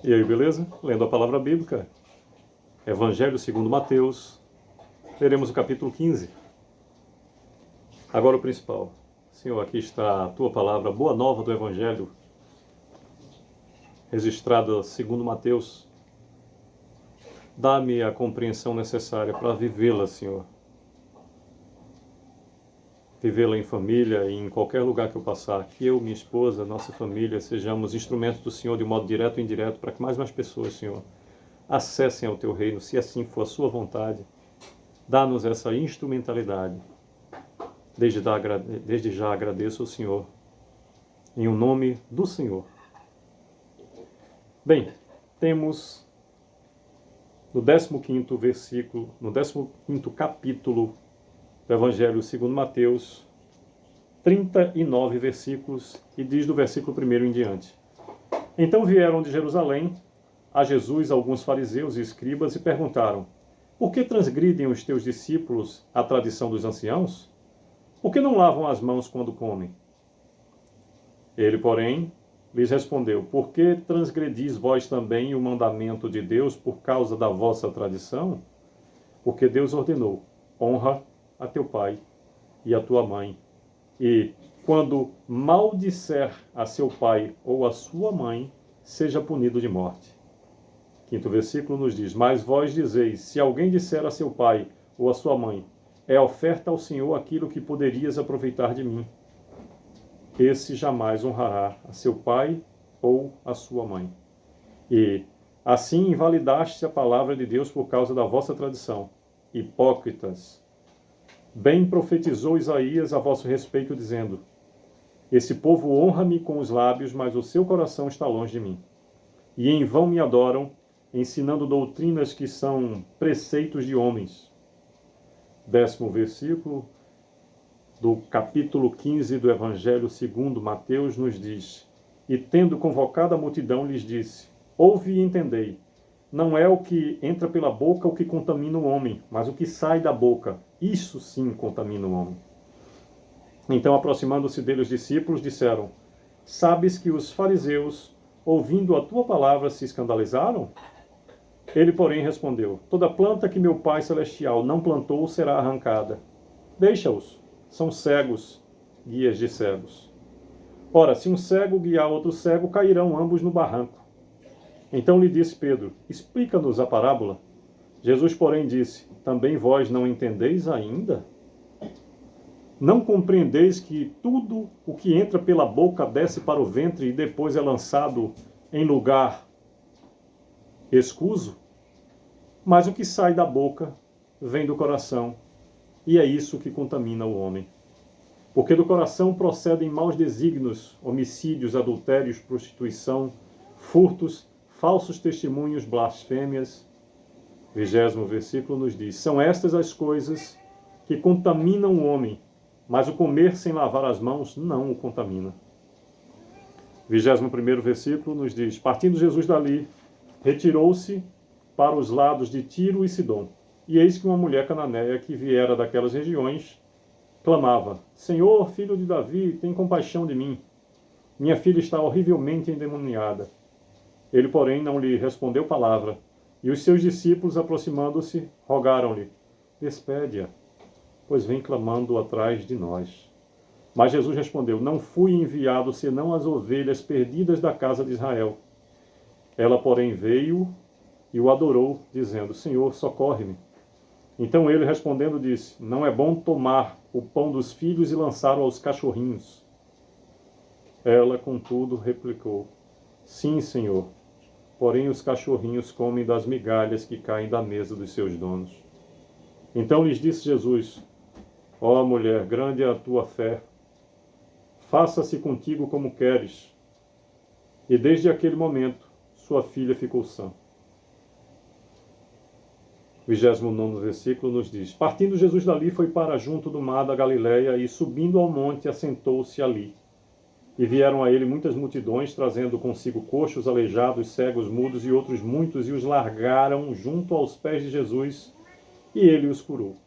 E aí, beleza? Lendo a palavra bíblica, Evangelho segundo Mateus, leremos o capítulo 15. Agora o principal. Senhor, aqui está a tua palavra, boa nova do Evangelho, registrada segundo Mateus. Dá-me a compreensão necessária para vivê-la, Senhor. Vivê-la em família e em qualquer lugar que eu passar. Que eu, minha esposa, nossa família, sejamos instrumentos do Senhor de modo direto e indireto para que mais pessoas, Senhor, acessem ao teu reino, se assim for a sua vontade. Dá-nos essa instrumentalidade. Desde já agradeço ao Senhor, em o nome do Senhor. Bem, temos no 15º versículo, no 15º capítulo do Evangelho segundo Mateus, 39 versículos, e diz do versículo 1 em diante. Então vieram de Jerusalém a Jesus alguns fariseus e escribas e perguntaram: por que transgridem os teus discípulos a tradição dos anciãos? Por que não lavam as mãos quando comem? Ele, porém, lhes respondeu: por que transgredis vós também o mandamento de Deus por causa da vossa tradição? Porque Deus ordenou: honra a teu pai e a tua mãe, e quando maldisser a seu pai ou a sua mãe, seja punido de morte. 5º versículo nos diz: mas vós dizeis, se alguém disser a seu pai ou a sua mãe, é oferta ao Senhor aquilo que poderias aproveitar de mim, esse jamais honrará a seu pai ou a sua mãe. E assim invalidaste a palavra de Deus por causa da vossa tradição. Hipócritas! Bem profetizou Isaías a vosso respeito, dizendo: esse povo honra-me com os lábios, mas o seu coração está longe de mim. E em vão me adoram, ensinando doutrinas que são preceitos de homens. 10º versículo do capítulo 15 do Evangelho segundo Mateus nos diz: e tendo convocado a multidão, lhes disse: ouve e entendei. Não é o que entra pela boca o que contamina o homem, mas o que sai da boca, isso sim contamina o homem. Então, aproximando-se dele os discípulos, disseram: sabes que os fariseus, ouvindo a tua palavra, se escandalizaram? Ele, porém, respondeu: toda planta que meu Pai Celestial não plantou será arrancada. Deixa-os, são cegos, guias de cegos. Ora, se um cego guiar outro cego, cairão ambos no barranco. Então lhe disse Pedro: explica-nos a parábola. Jesus, porém, disse: também vós não entendeis ainda? Não compreendeis que tudo o que entra pela boca desce para o ventre e depois é lançado em lugar escuso? Mas o que sai da boca vem do coração, e é isso que contamina o homem. Porque do coração procedem maus desígnios, homicídios, adultérios, prostituição, furtos, falsos testemunhos, blasfêmias. 20º versículo nos diz: são estas as coisas que contaminam o homem, mas o comer sem lavar as mãos não o contamina. 21º versículo nos diz: partindo Jesus dali, retirou-se para os lados de Tiro e Sidom. E eis que uma mulher cananeia que viera daquelas regiões clamava: Senhor, filho de Davi, tem compaixão de mim. Minha filha está horrivelmente endemoniada. Ele, porém, não lhe respondeu palavra. E os seus discípulos, aproximando-se, rogaram-lhe: despede-a, pois vem clamando atrás de nós. Mas Jesus respondeu: não fui enviado senão as ovelhas perdidas da casa de Israel. Ela, porém, veio e o adorou, dizendo: Senhor, socorre-me. Então ele, respondendo, disse: não é bom tomar o pão dos filhos e lançá-lo aos cachorrinhos. Ela, contudo, replicou: sim, Senhor, porém os cachorrinhos comem das migalhas que caem da mesa dos seus donos. Então lhes disse Jesus: ó mulher, grande é a tua fé, faça-se contigo como queres. E desde aquele momento, sua filha ficou sã. 29º versículo nos diz: partindo Jesus dali, foi para junto do mar da Galileia, e subindo ao monte, assentou-se ali. E vieram a ele muitas multidões, trazendo consigo coxos, aleijados, cegos, mudos e outros muitos, e os largaram junto aos pés de Jesus, e ele os curou.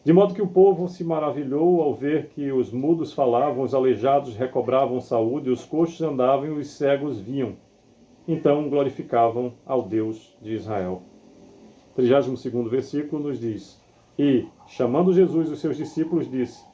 De modo que o povo se maravilhou ao ver que os mudos falavam, os aleijados recobravam saúde, os coxos andavam e os cegos viam. então glorificavam ao Deus de Israel. 32º versículo nos diz: E, chamando Jesus os seus discípulos, disse: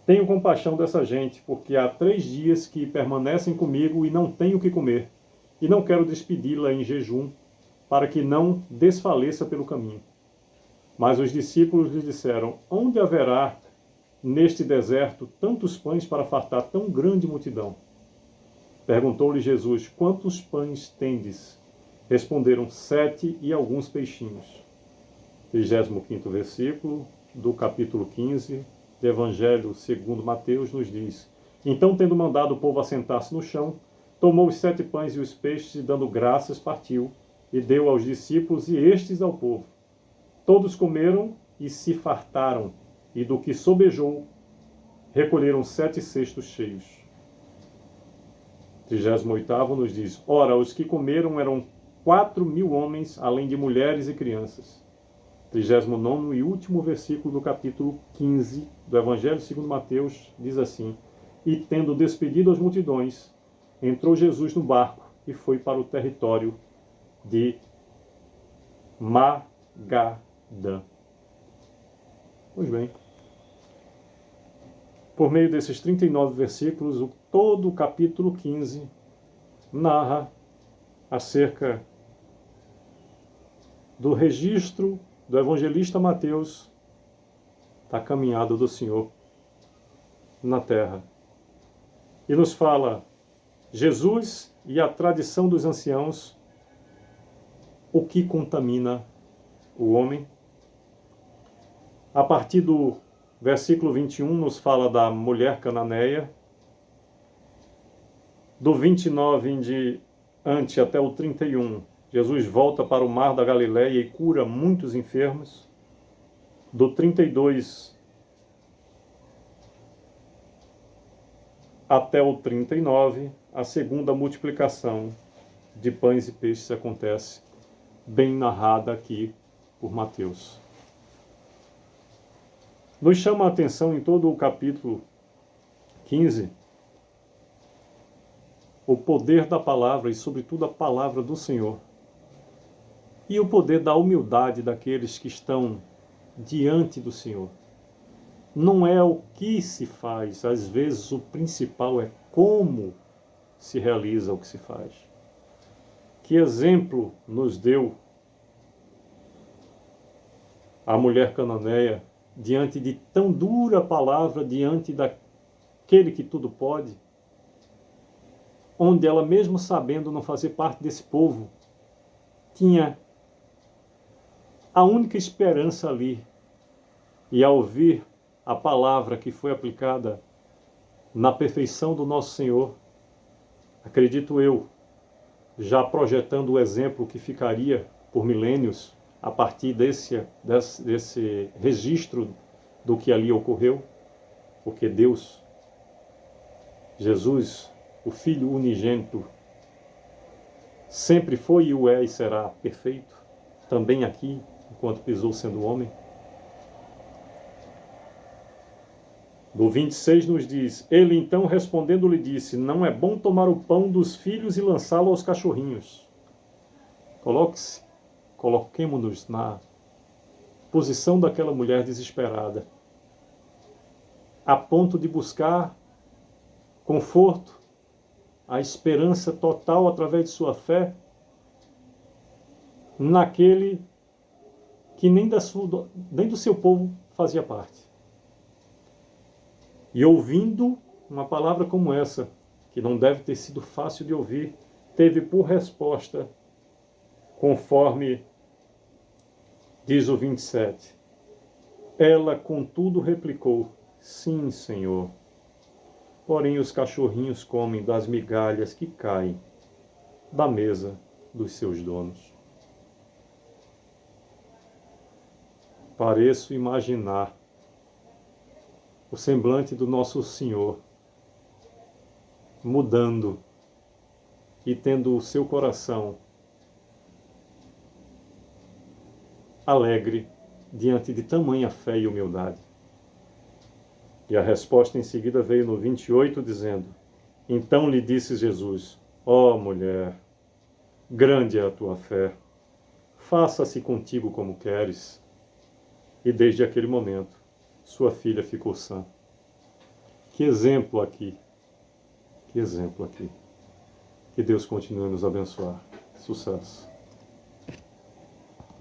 Tenho compaixão dessa gente, porque há 3 dias que permanecem comigo e não tenho o que comer, e não quero despedi-la em jejum, para que não desfaleça pelo caminho. Mas os discípulos lhe disseram: Onde haverá neste deserto tantos pães para fartar tão grande multidão? Perguntou-lhe Jesus: Quantos pães tendes? Responderam: 7 e alguns peixinhos. 35º versículo do capítulo 15 do Evangelho segundo Mateus nos diz: Então, tendo mandado o povo assentar-se no chão, tomou os 7 pães e os peixes, e dando graças, partiu, e deu aos discípulos, e estes ao povo. Todos comeram e se fartaram, e do que sobejou, recolheram 7 cestos cheios. 38º nos diz: Ora, os que comeram eram 4.000 homens, além de mulheres e crianças. 39º e último versículo do capítulo 15 do Evangelho segundo Mateus diz assim: E tendo despedido as multidões, entrou Jesus no barco e foi para o território de Magadã. Pois bem, por meio desses 39 versículos, todo o capítulo 15 narra acerca do registro do evangelista Mateus da caminhada do Senhor na terra. E nos fala Jesus e a tradição dos anciãos, o que contamina o homem. A partir do versículo 21 nos fala da mulher cananeia. Do 29 em diante até o 31, Jesus volta para o mar da Galileia e cura muitos enfermos. Do 32 até o 39, a segunda multiplicação de pães e peixes acontece, bem narrada aqui por Mateus. Nos chama a atenção em todo o capítulo 15 o poder da palavra e, sobretudo, a palavra do Senhor. E o poder da humildade daqueles que estão diante do Senhor. Não é o que se faz, às vezes o principal é como se realiza o que se faz. Que exemplo nos deu a mulher cananeia diante de tão dura palavra, diante daquele que tudo pode, onde ela, mesmo sabendo não fazer parte desse povo, tinha a única esperança ali. E ao ouvir a palavra que foi aplicada na perfeição do nosso Senhor, acredito eu, já projetando o exemplo que ficaria por milênios a partir desse registro do que ali ocorreu, porque Deus, Jesus, o Filho unigênito, sempre foi e o é e será perfeito, também aqui, enquanto pisou sendo homem. Do 26 nos diz: Ele então respondendo lhe disse: Não é bom tomar o pão dos filhos e lançá-lo aos cachorrinhos. Coloquemo-nos na posição daquela mulher desesperada, a ponto de buscar conforto, a esperança total através de sua fé naquele que nem do seu povo fazia parte. E ouvindo uma palavra como essa, que não deve ter sido fácil de ouvir, teve por resposta, conforme diz o 27, ela contudo replicou: Sim, Senhor. Porém os cachorrinhos comem das migalhas que caem da mesa dos seus donos. Pareço imaginar o semblante do nosso Senhor mudando e tendo o seu coração alegre diante de tamanha fé e humildade. E a resposta em seguida veio no 28, dizendo: Então lhe disse Jesus: Ó mulher, grande é a tua fé, faça-se contigo como queres. E desde aquele momento, sua filha ficou sã. Que exemplo aqui, que exemplo aqui. Que Deus continue a nos abençoar. Sucesso.